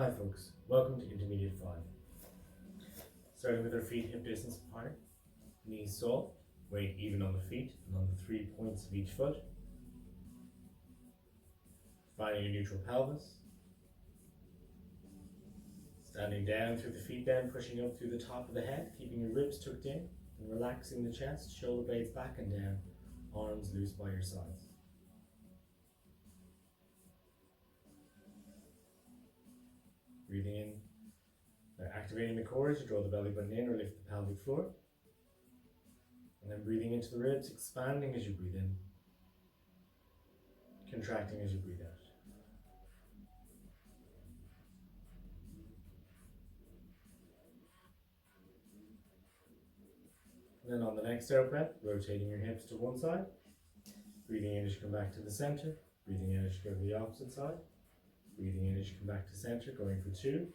Hi folks, welcome to Intermediate 5. Starting with our feet hip distance apart, knees soft, weight even on the feet and on the 3 points of each foot. Finding a neutral pelvis. Standing down through the feet then, pushing up through the top of the head, keeping your ribs tucked in and relaxing the chest, shoulder blades back and down, arms loose by your sides. Breathing in. Activating the core as you draw the belly button in or lift the pelvic floor. And then breathing into the ribs, expanding as you breathe in, contracting as you breathe out. And then on the next out breath, rotating your hips to one side, breathing in as you come back to the center, breathing in as you go to the opposite side, breathing in as you come back to center, going for 2.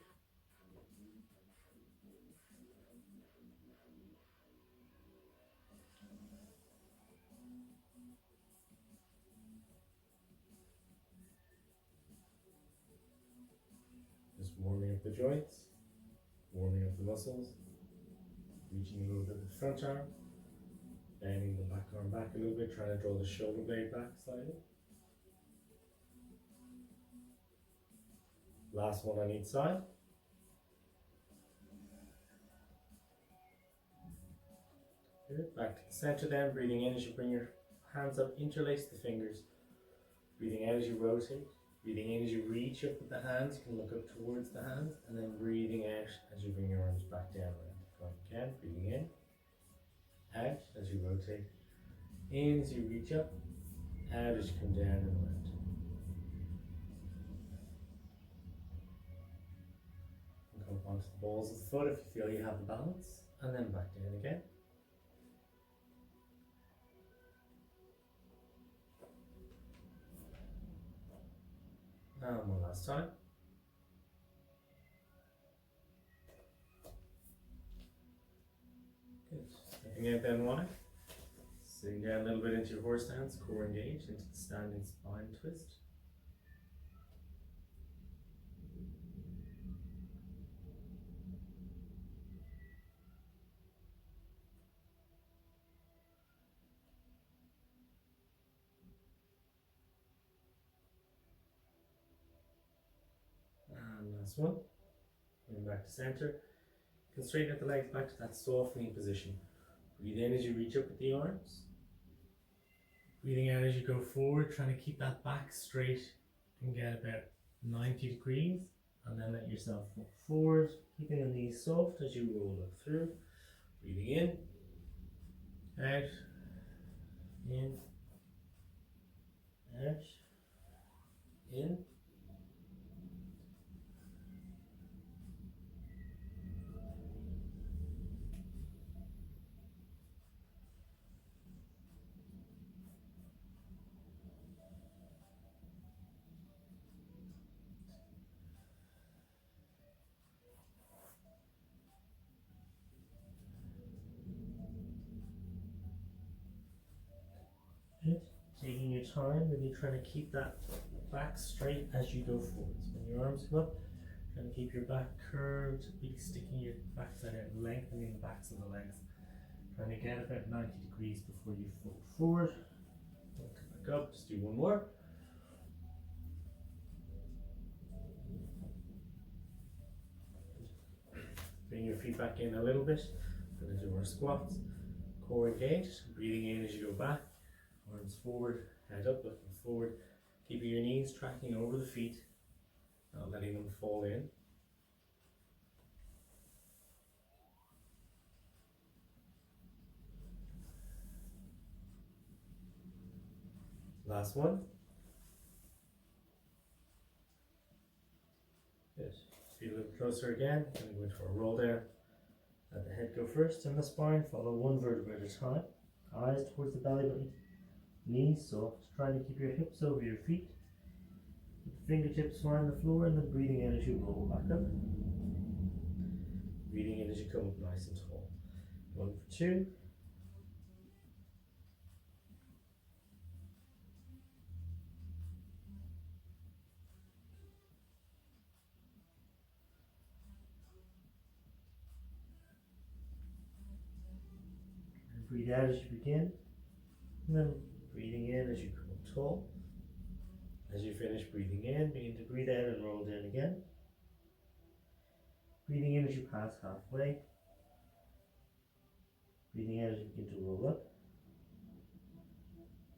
Just warming up the joints, warming up the muscles, reaching a little bit with the front arm, bending the back arm back a little bit, trying to draw the shoulder blade back slightly. Last one on each side. Good. Back to the center then, breathing in as you bring your hands up, interlace the fingers, breathing out as you rotate. Breathing in as you reach up with the hands, you can look up towards the hands, and then breathing out as you bring your arms back down around. Go again, breathing in, out as you rotate, in as you reach up, out as you come down and around. And come up onto the balls of the foot if you feel you have the balance, and then back down again. And one last time. Good. Stepping out then wide. Sitting down a little bit into your horse stance, core engaged, into the standing spine twist. And last one. Going back to center. You can straighten out the legs back to that softening position. Breathe in as you reach up with the arms. Breathing out as you go forward, trying to keep that back straight and get about 90 degrees. And then let yourself look forward, keeping the knees soft as you roll up through. Breathing in, out, in, out, in. Good. Taking your time, really trying to keep that back straight as you go forwards. When your arms come up, trying to keep your back curved, really sticking your backside out, lengthening the backs of the legs. Trying to get about 90 degrees before you fold forward. Come back up, just do one more. Bring your feet back in a little bit. We're going to do our squats. Core engaged, breathing in as you go back. Arms forward, head up, looking forward. Keeping your knees tracking over the feet, not letting them fall in. Last one. Good. Feet a little closer again. Going to go into our roll down. Let the head go first and the spine. Follow one vertebra at a time. Eyes towards the belly button. Knees soft. Trying to keep your hips over your feet. Fingertips find the floor and then breathing in as you roll back up. Breathing in as you come up nice and tall. 1 for 2. Breathe out as you begin, and then breathing in as you come up tall. As you finish breathing in, begin to breathe out and roll down again. Breathing in as you pass halfway. Breathing out as you begin to roll up.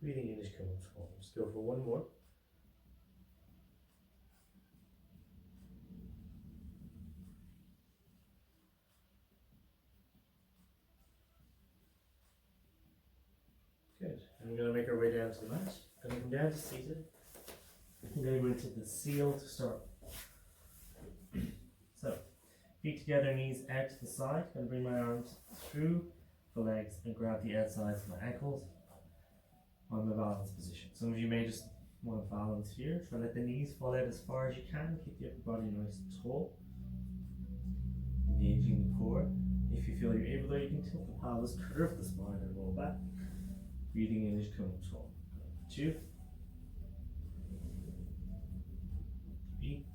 Breathing in as you come up tall. Just go for one more. Good. And we're going to make our way down to the mat. Going to come down to seated. I'm going to go into the seal to start. So, feet together, knees out to the side. I'm going to bring my arms through the legs and grab the outsides of my ankles on the balance position. Some of you may just want to balance here. Try to let the knees fall out as far as you can. Keep the upper body nice and tall. Engaging the core. If you feel you're able, though, you can tilt the pelvis, curve the spine, and roll back. Breathing in as you come up tall. 2, 3,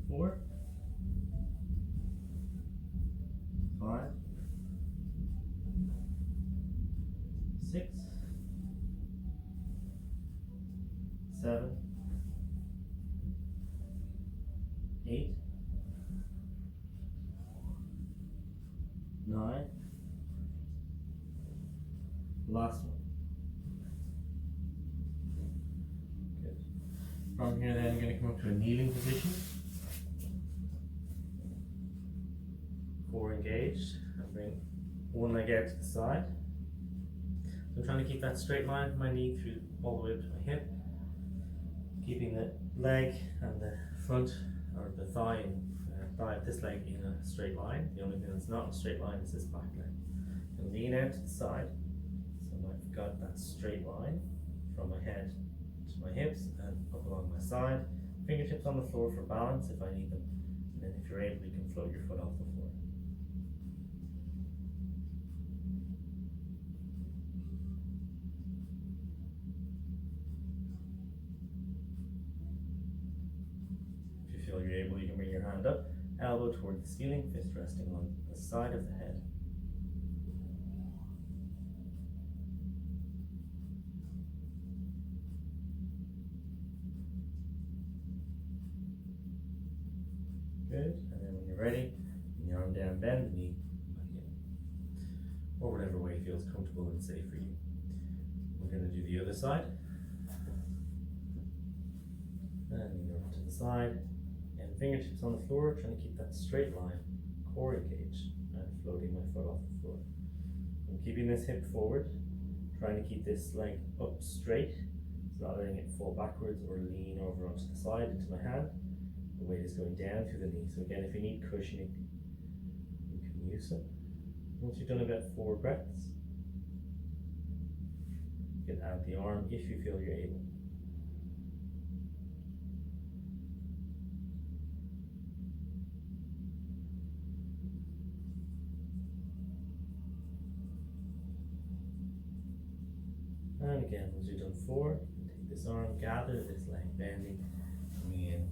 4, 5, 6, 7, 8, 9. Last one. Good. From here then I'm going to come up to a kneeling position. Core engaged. And bring one leg out to the side. So I'm trying to keep that straight line from my knee through all the way up to my hip. Keeping the leg and the front or the thigh and thigh of this leg in a straight line. The only thing that's not in a straight line is this back leg. And lean out to the side. I've got that straight line from my head to my hips and up along my side. Fingertips on the floor for balance if I need them. And then if you're able, you can float your foot off the floor. If you feel you're able, you can bring your hand up, elbow toward the ceiling, fist resting on the side of the head. Good, and then when you're ready, bring your arm down, bend the knee back in, or whatever way feels comfortable and safe for you. We're going to do the other side, and lean over to the side, and fingertips on the floor, trying to keep that straight line, core engaged, and floating my foot off the floor. I'm keeping this hip forward, trying to keep this leg up straight, so not letting it fall backwards or lean over onto the side into my hand. The weight is going down through the knee. So again, if you need cushioning, you can use it. Once you've done about 4 breaths, you can add the arm if you feel you're able. And again, once you've done 4, take this arm, gather this leg, bending, coming in.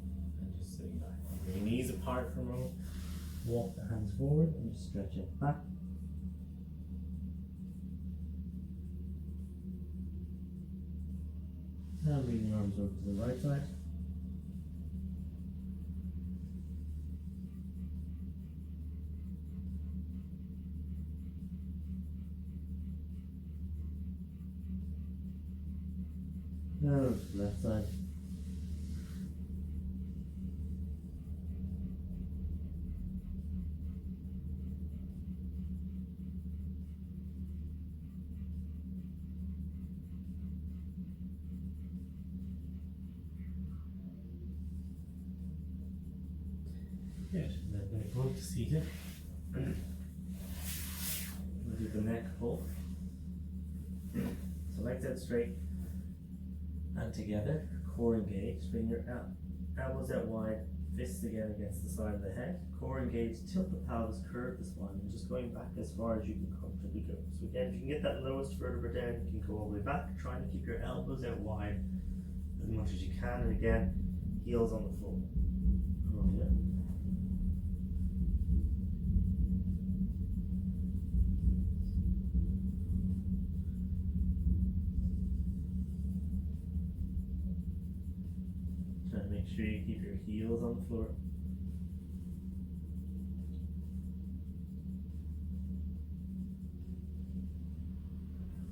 Sitting back. Bring your knees apart for a moment. Walk the hands forward and just stretch it back. Now bring your arms over to the right side. Now over to the left side. Good, and then going to go up to seated. We'll do the neck pull. So legs out straight and together, core engaged. Bring your elbows out wide, fists again against the side of the head. Core engaged, tilt the pelvis, curve the spine, and just going back as far as you can comfortably go. So again, if you can get that lowest vertebra down, you can go all the way back, trying to keep your elbows out wide as much as you can, and again, heels on the floor. Make sure you keep your heels on the floor.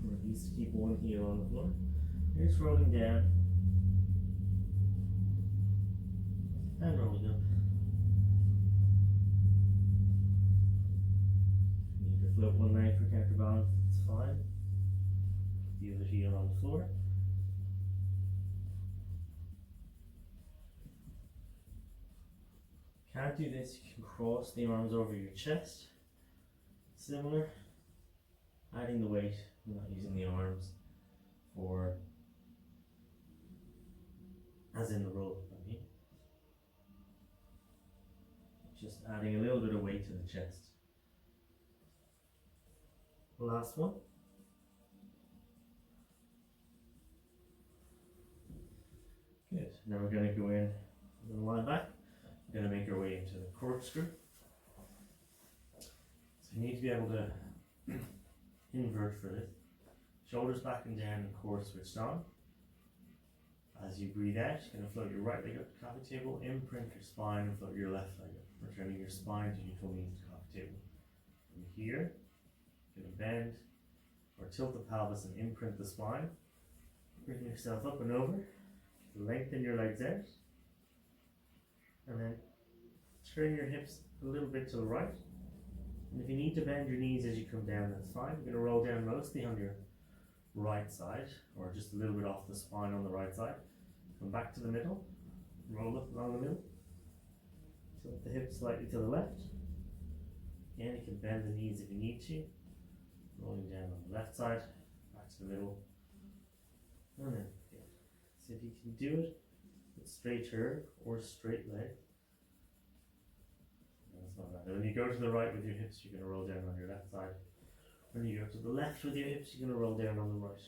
Or at least keep one heel on the floor. You're just rolling down and rolling up. If you need to float one leg for counterbalance, it's fine. The other heel on the floor. Can't do this, you can cross the arms over your chest. Similar. Adding the weight, not using the arms for, as in the roll, I mean. Just adding a little bit of weight to the chest. Last one. Good. Now we're going to go in, we're going to lie back. We're going to make our way into the corkscrew. So you need to be able to invert for this. Shoulders back and down and core switched on. As you breathe out, you're going to float your right leg up to coffee table, imprint your spine and float your left leg up, returning your spine to neutral knees to coffee table. From here, you're going to bend or tilt the pelvis and imprint the spine. Bring yourself up and over. Lengthen your legs out. And then turn your hips a little bit to the right. And if you need to bend your knees as you come down, that's fine. You're going to roll down mostly on your right side, or just a little bit off the spine on the right side. Come back to the middle, roll up along the middle. Tilt the hips slightly to the left. Again, you can bend the knees if you need to. Rolling down on the left side, back to the middle. And then, good. See if you can do it with straighter or straight leg. That's not bad. When you go to the right with your hips, you're going to roll down on your left side. When you go to the left with your hips, you're going to roll down on the right.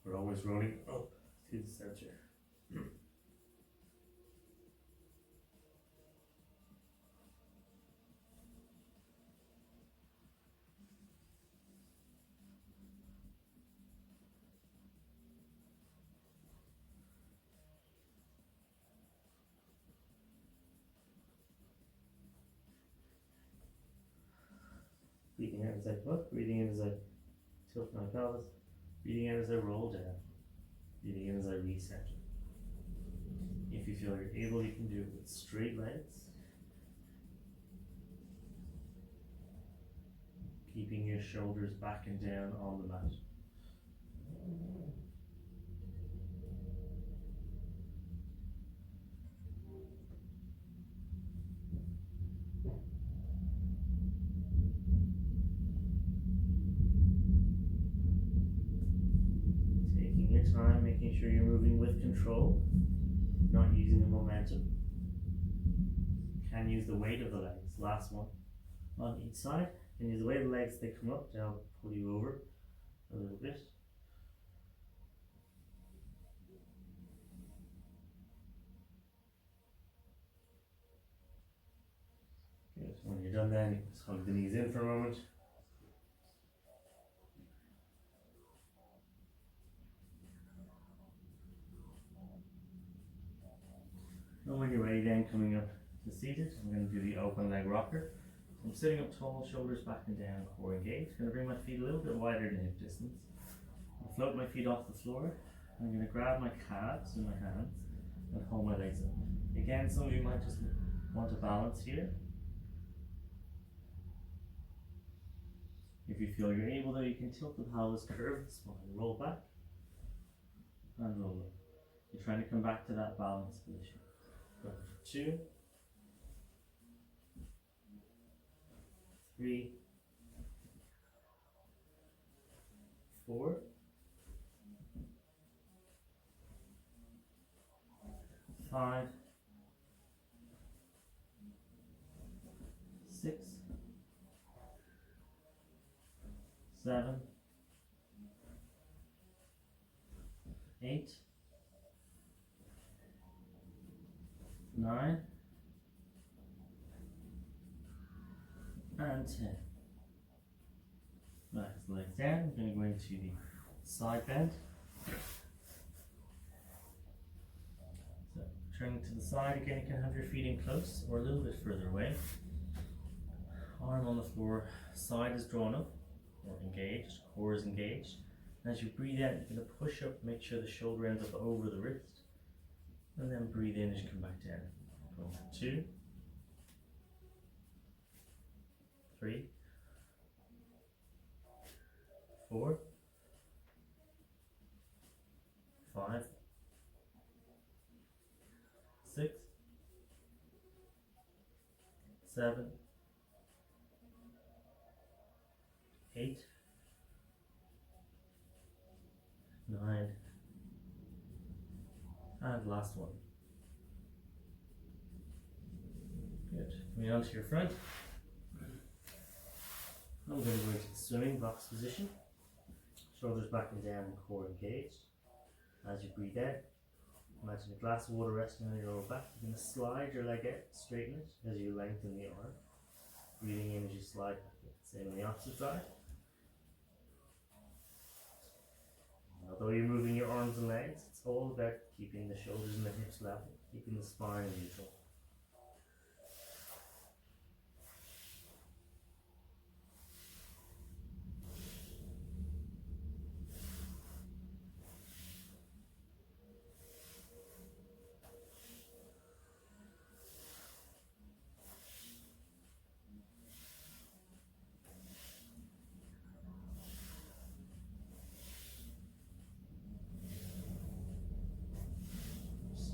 We're always rolling up to the center. Breathing out as I look, breathing in as I tilt my pelvis, breathing out as I roll down, breathing in as I reset. If you feel you're able, you can do it with straight legs, keeping your shoulders back and down on the mat. Time, making sure you're moving with control, not using the momentum. Can use the weight of the legs. Last one on each side. Can use the weight of the legs, they come up to help pull you over a little bit. Good. When you're done then, you can just hug the knees in for a moment. And when you're ready then, coming up to seated, I'm going to do the open leg rocker. So I'm sitting up tall, shoulders back and down, core engaged. I'm going to bring my feet a little bit wider than hip distance. I'll float my feet off the floor. I'm going to grab my calves in my hands and hold my legs up. Again, some of you might just want to balance here. If you feel you're able though, you can tilt the pelvis, curve the spine, roll back and roll up. You're trying to come back to that balance position. 2, 3, 4, 5, 6, 7, 8, 9, and 10. Relax the legs down. I'm going to go into the Side bend. So turning to the side again, you can have your feet in close or a little bit further away. Arm on the floor, side is drawn up or engaged, core is engaged. And as you breathe out, you're going to push up, make sure the shoulder ends up over the wrist. And then breathe in as you come back down. 2, 3, 4, 5, 6, 7, 8, 9, and last one. Good. Coming onto your front. I'm going to go into the swimming box position. Shoulders back and down and core engaged. As you breathe out, imagine a glass of water resting on your lower back. You're going to slide your leg out, straighten it as you lengthen the arm. Breathing in as you slide back in. Same on the opposite side. Although you're moving your arms and legs, it's all about keeping the shoulders and the hips level, keeping the spine neutral.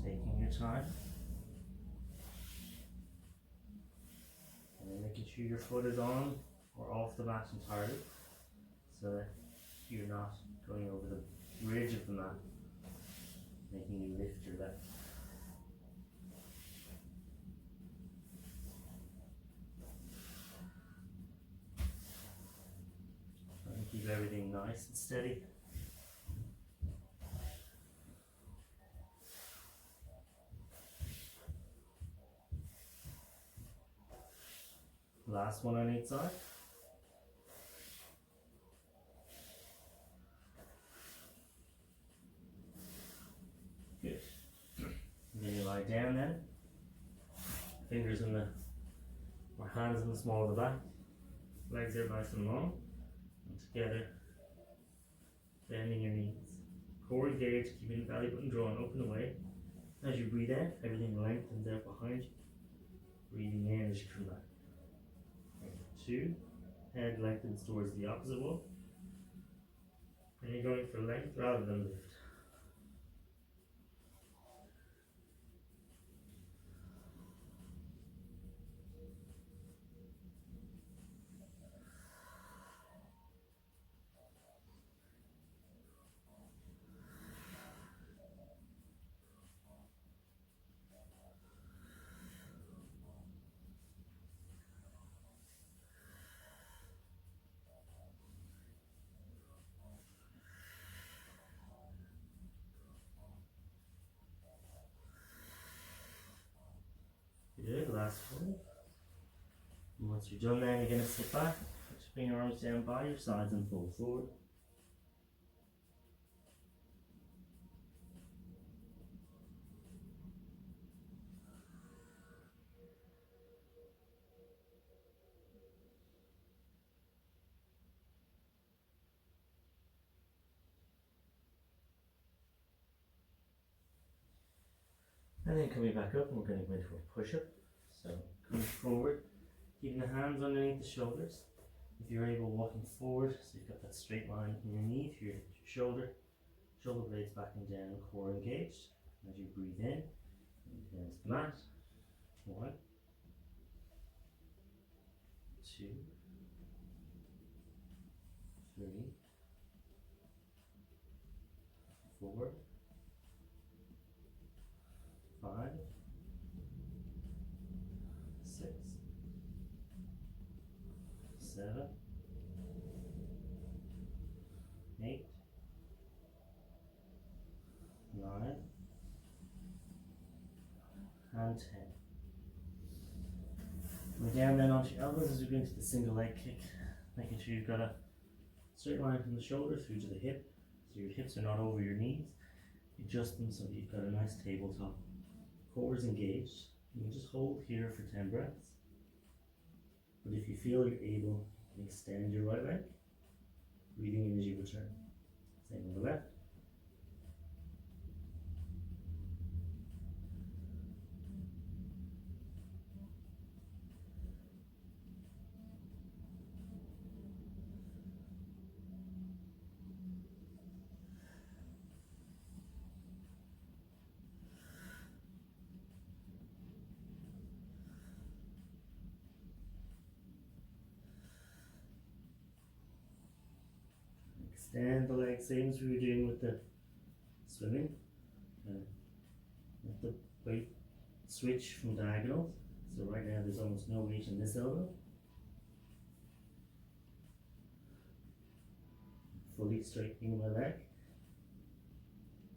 Taking your time and then making sure your foot is on or off the mat entirely so that you're not going over the ridge of the mat, making you lift your leg. Try and keep everything nice and steady. Last one on each side. Good. And then you lie down then. Fingers in the, or hands in the small of the back. Legs are nice and long. And together, bending your knees. Core engaged, keeping the belly button drawn, open away. As you breathe out, everything lengthens out behind you. Breathing in as you come back. 2, head lengthens towards the opposite wall. And you're going for length rather than lift. Good, last one. And once you're done there, you're going to sit back, bring your arms down by your sides and fold forward. And then coming back up, and we're going to go into a push-up. So coming forward, keeping the hands underneath the shoulders. If you're able, walking forward, so you've got that straight line from your knee to your shoulder. Shoulder blades back and down, core engaged. As you breathe in, and down to the mat. 1, 2, 3, 4, 5, 6, 7, 8, 9, and 10. We're down then onto your elbows as we go into the single leg kick, making sure you've got a straight line from the shoulder through to the hip, So your hips are not over your knees. Adjust them so that you've got a nice tabletop. Core is engaged. You can just hold here for 10 breaths. But if you feel you're able, extend your right leg, breathing in as you return. Same on the left. Extend the legs, same as we were doing with the swimming. Let the weight switch from diagonals. So right now there's almost no weight in this elbow. Fully straightening my leg.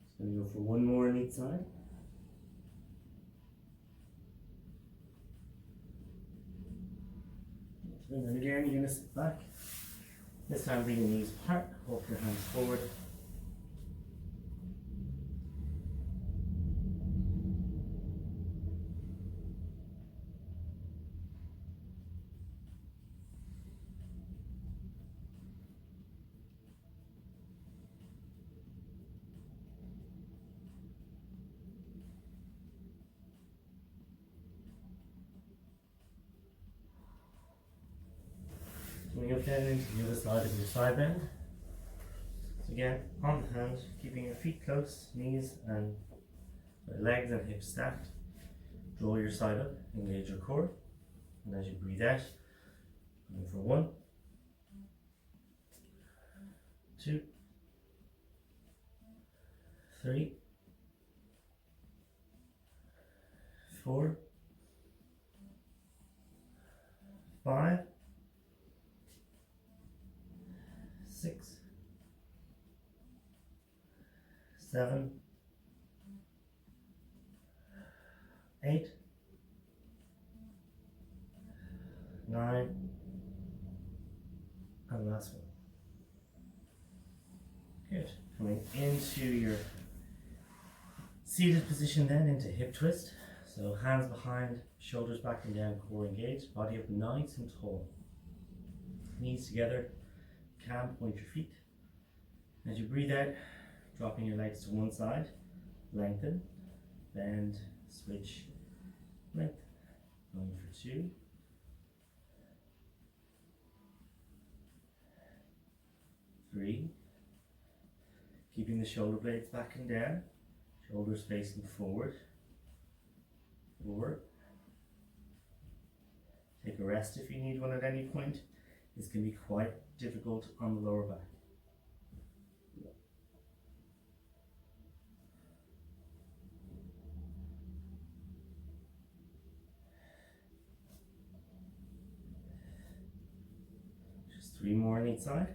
Just going to go for one more on each side. And then again, you're going to sit back. This time bring your knees apart, walk your hands forward. Coming up then into the other side of your side bend. So again, on the hand, keeping your feet close, knees and legs and hips stacked. Draw your side up, engage your core. And as you breathe out, going for 1, 2, 3, 4, 5, 6, 7, 8, 9, and last one. Good. Coming into your seated position then, into hip twist. So hands behind, shoulders back and down, core engaged, body up nice and tall. Knees together, calm, point your feet. As you breathe out, dropping your legs to one side, lengthen, bend, switch, length. Going for 2, 3, keeping the shoulder blades back and down, shoulders facing forward, 4. Take a rest if you need one at any point. This can be quite difficult on the lower back. Just 3 more on each side.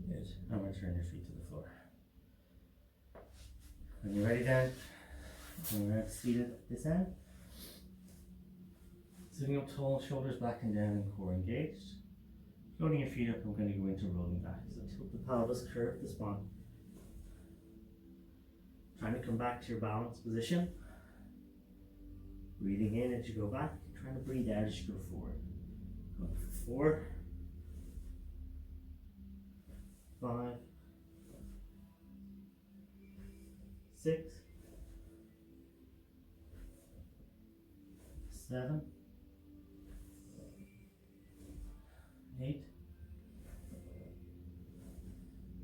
Good. And return your feet to the floor. When you're ready then, we're seated at this end. Sitting up tall, shoulders back and down and core engaged. Floating your feet up, I'm going to go into rolling back. So tilt the pelvis, curve the spine. Trying to come back to your balanced position. Breathing in as you go back, trying to breathe out as you go forward. Go for 4, 5, 6, 7, 8,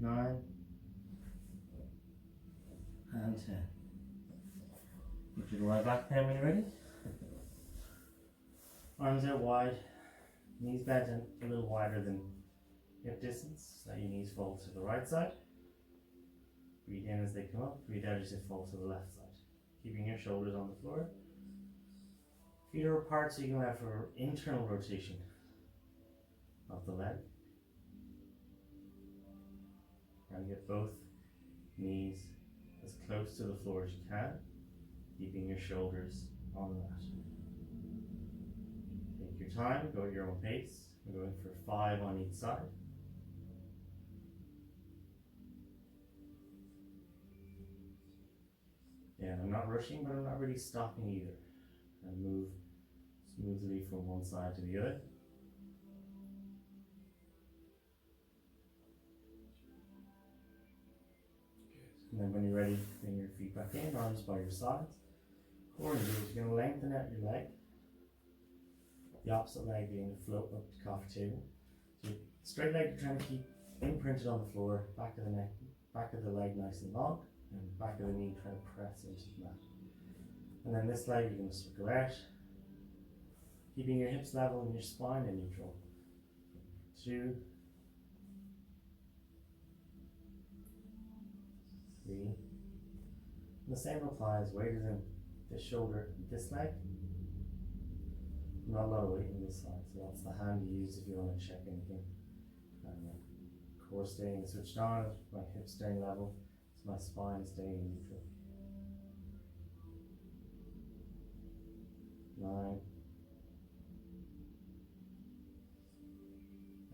9, and 10. Put your lie back then when you're ready. Arms out wide, knees bent and a little wider than hip distance, so your knees fall to the right side. Breathe in as they come up, breathe out as they fall to the left side. Keeping your shoulders on the floor. Feet are apart so you can have for internal rotation of the leg. Try to get both knees as close to the floor as you can, keeping your shoulders on the mat. Take your time, go at your own pace. We're going for 5 on each side. Yeah, I'm not rushing, but I'm not really stopping either. And move smoothly from one side to the other. And then when you're ready, bring your feet back in, arms by your sides. Core and glutes, you're going to lengthen out your leg. The opposite leg being to float up to coffee table. So straight leg you're trying to keep imprinted on the floor, back of the neck, back of the leg nice and long, and back of the knee trying to press into the mat. And then this leg you're going to circle out, keeping your hips level and your spine in neutral. 2, 3. And the same applies, weight is in this shoulder and this leg. Not a lot of weight in this side, so that's the hand you use if you want to check anything. And core staying switched on, my hips staying level, so my spine staying neutral. 9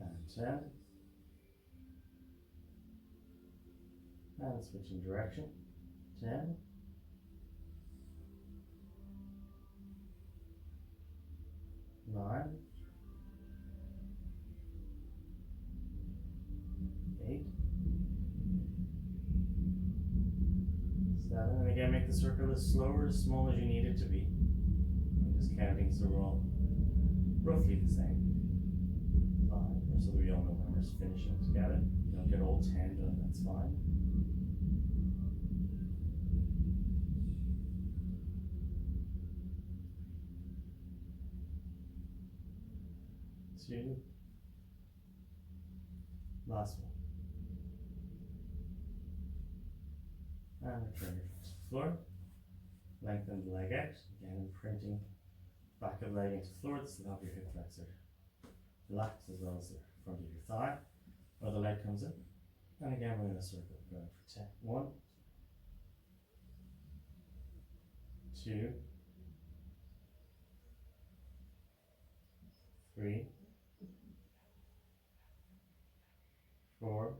and 10. And switching direction. 10. 9. 8. 7. And again, make the circle as slow or as small as you need it to be. I'm just counting so we're all roughly the same. 5, or so we all know when we're finishing together. You don't get all 10 done, that's fine. 2. Last one. And return your foot to the floor. Lengthen the leg out, again imprinting back of the leg into the floor, this is the top of your hip flexor. Relax as well as the front of your thigh, where the leg comes in. And again we're going to circle, going for 10. 1, 2, 3, 4,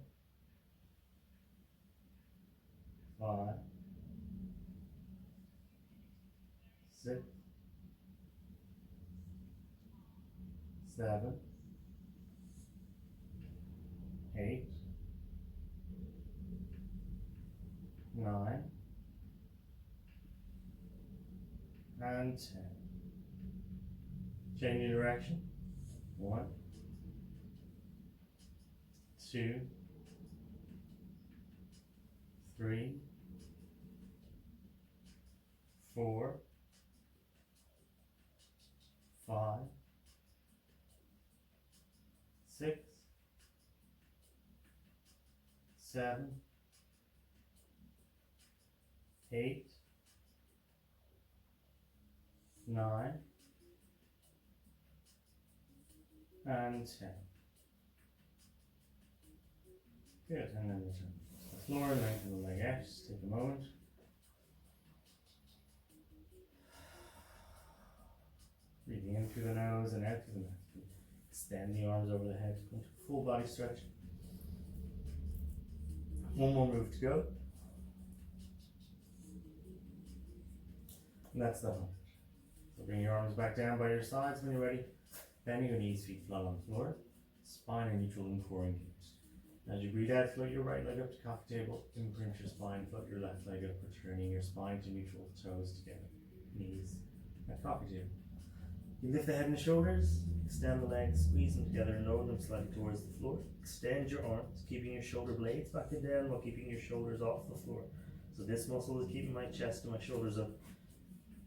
5, 6, 7, 8, 9, and 10. Change your direction. 1, 2, 3, 4, 5, 6, 7, 8, 9, and 10. Good, and then return to the floor, lengthen the leg out, just take a moment. Breathing in through the nose and out through the mouth. Extend the arms over the head, go into full body stretch. One more move to go. And that's the 100. So bring your arms back down by your sides when you're ready. Bending your knees, feet flat on the floor. Spine in neutral and core engaged. As you breathe out, float your right leg up to coffee table. Imprint your spine, float your left leg up, returning your spine to neutral, toes together. Knees at coffee table. You lift the head and the shoulders, extend the legs, squeeze them together and lower them slightly towards the floor. Extend your arms, keeping your shoulder blades back and down while keeping your shoulders off the floor. So this muscle is keeping my chest and my shoulders up.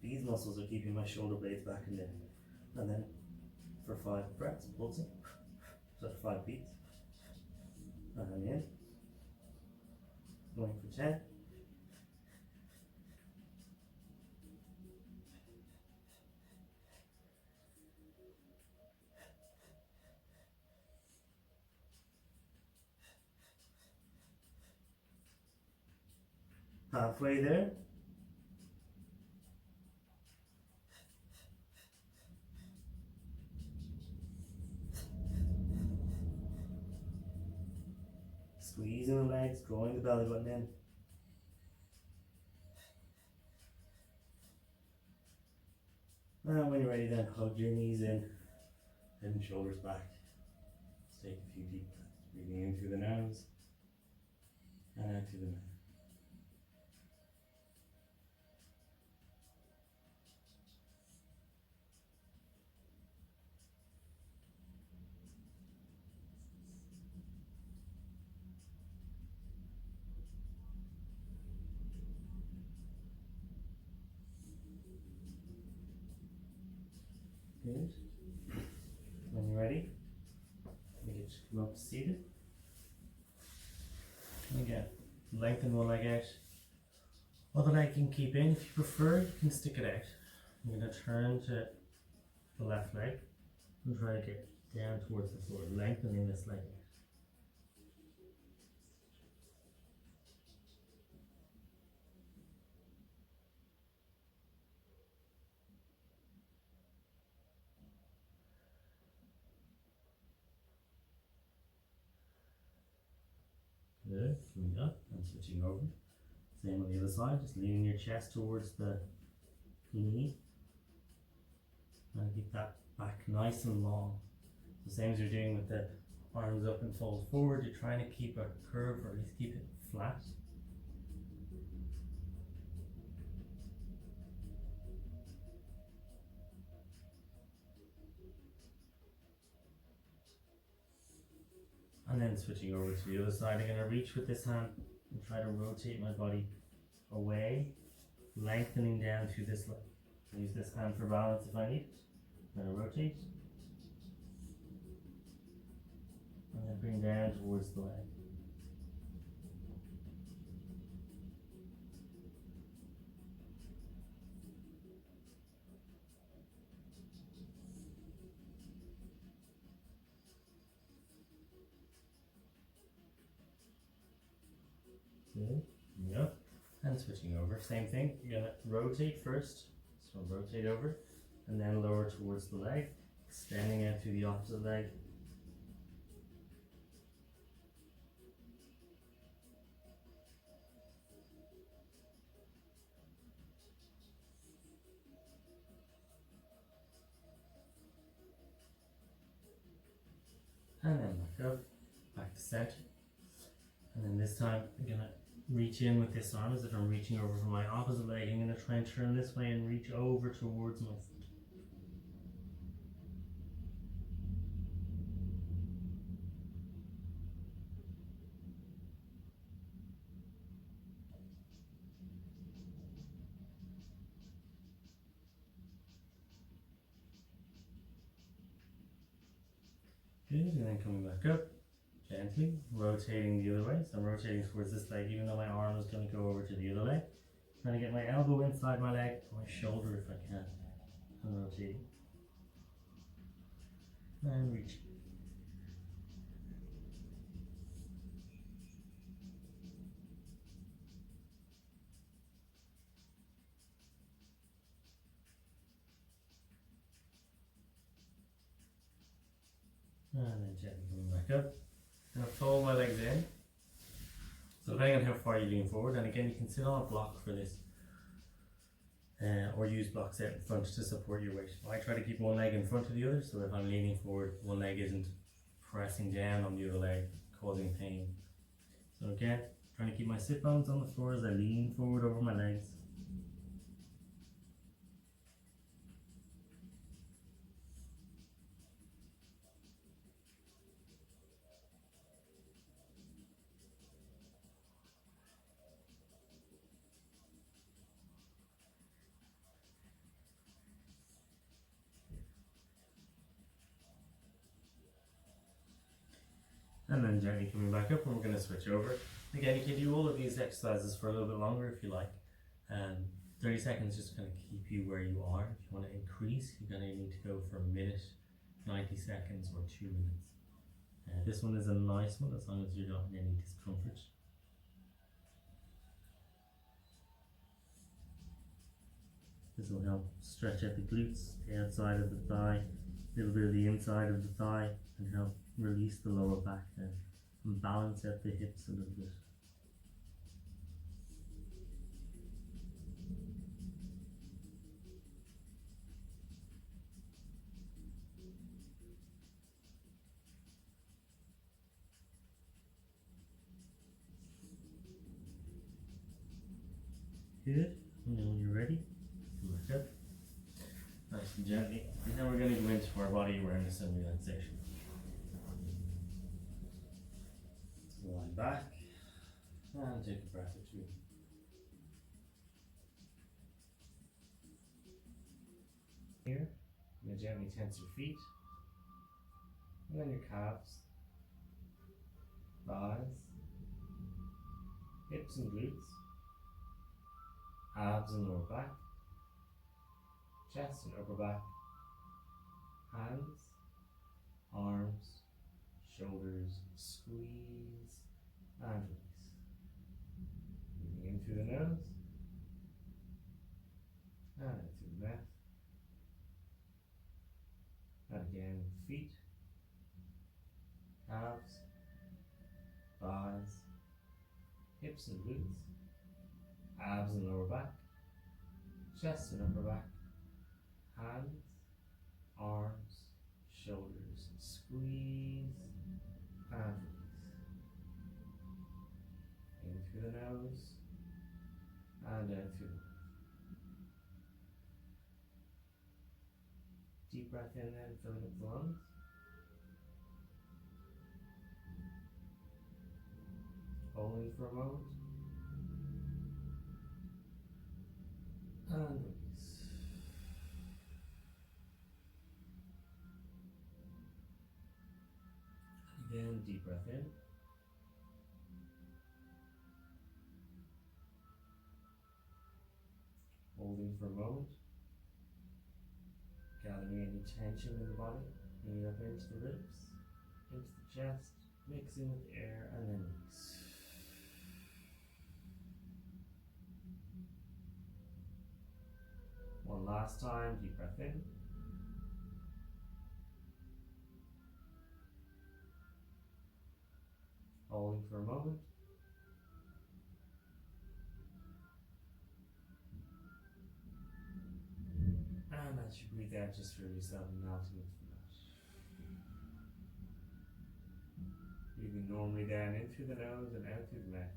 These muscles are keeping my shoulder blades back and down. And then for 5 breaths, pulsing. So 5 beats. And in. Going for 10. Halfway there. Squeezing the legs, drawing the belly button in. And when you're ready, then hug your knees in, head and shoulders back. Just take a few deep breaths, breathing in through the nose and out through the mouth. Good. When you're ready, you can just come up seated. And again, lengthen one leg out. Other leg you can keep in. If you prefer, you can stick it out. I'm going to turn to the left leg and try to get down towards the floor, lengthening this leg out. Good, coming up and switching over. Same on the other side, just leaning your chest towards the knee. And keep that back nice and long. The same as you're doing with the arms up and fold forward, you're trying to keep a curve or at least keep it flat. And then switching over to the other side, I'm going to reach with this hand and try to rotate my body away, lengthening down to this leg. Use this hand for balance if I need it. I'm going to rotate. And then bring down towards the leg. Good. Yep. And switching over, same thing. You're gonna rotate first, so rotate over, and then lower towards the leg, extending out to the opposite leg. And then back up, back to center. And then this time I'm gonna reach in with this arm as if I'm reaching over for my opposite leg. I'm gonna try and turn this way and reach over towards my foot. Good, and then coming back up, gently, rotating the other way. So I'm rotating towards this leg, even though my arm is going to go over to the other leg. Trying to get my elbow inside my leg, my shoulder if I can. And rotating. And reach. And then gently coming back up. And I'll fold my legs in. So depending on how far you lean forward, and again you can sit on a block for this. Or use blocks out in front to support your weight. I try to keep one leg in front of the other, so if I'm leaning forward, one leg isn't pressing down on the other leg, causing pain. So again, trying to keep my sit bones on the floor as I lean forward over my legs. And then gently coming back up, and we're going to switch over. Again, you can do all of these exercises for a little bit longer if you like. 30 seconds just going to keep you where you are. If you want to increase, you're going to need to go for a minute, 90 seconds or 2 minutes. This one is a nice one as long as you're not in any discomfort. This will help stretch out the glutes, the outside of the thigh, a little bit of the inside of the thigh, and help release the lower back then, and balance out the hips a little bit. Good. And then when you're ready, back up. Nice and gently. And now we're going to go into our body awareness and relaxation. Lie back and take a breath or two. Here, you're going to gently tense your feet, and then your calves, thighs, hips and glutes, abs and lower back, chest and upper back, hands, arms, shoulders, squeeze and release. Breathing in through the nose and out through the mouth. And again, feet, calves, thighs, hips and glutes, abs and lower back, chest and upper back, hands, arms, shoulders, squeeze and release. In through the nose and out through the mouth. Deep breath in then, filling up the lungs. Holding for a moment. And release. Again, deep breath in. Holding for a moment. Gathering any tension in the body, bringing it up into the ribs, into the chest, mixing with the air, and then release. One last time, deep breath in. Holding for a moment. And as you breathe out, just feel yourself melting into the mat. Breathing normally down in through the nose and out through the mouth.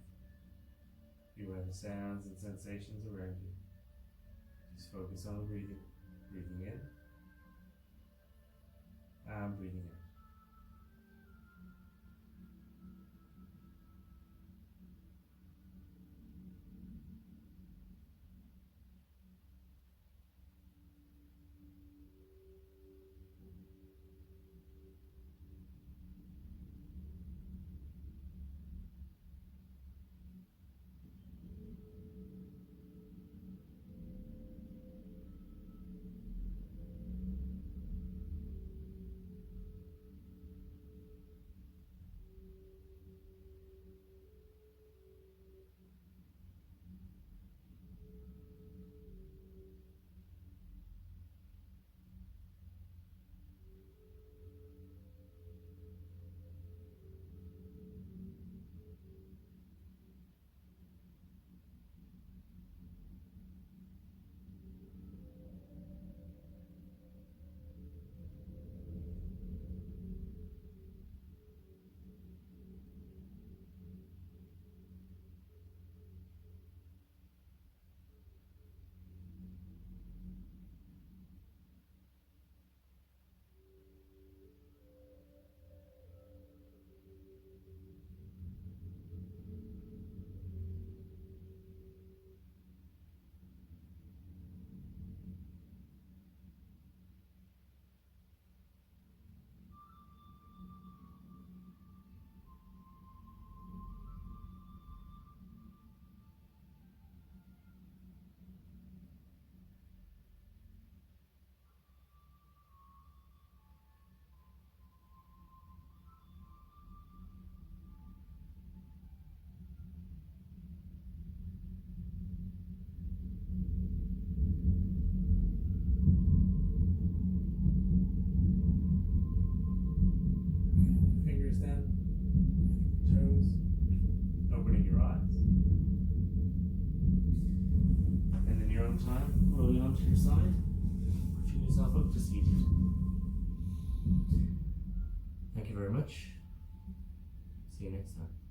Feel the sounds and sensations around you. Just focus on the breathing. Breathing in and breathing out. your side, pushing yourself up to seated. Thank you very much. See you next time.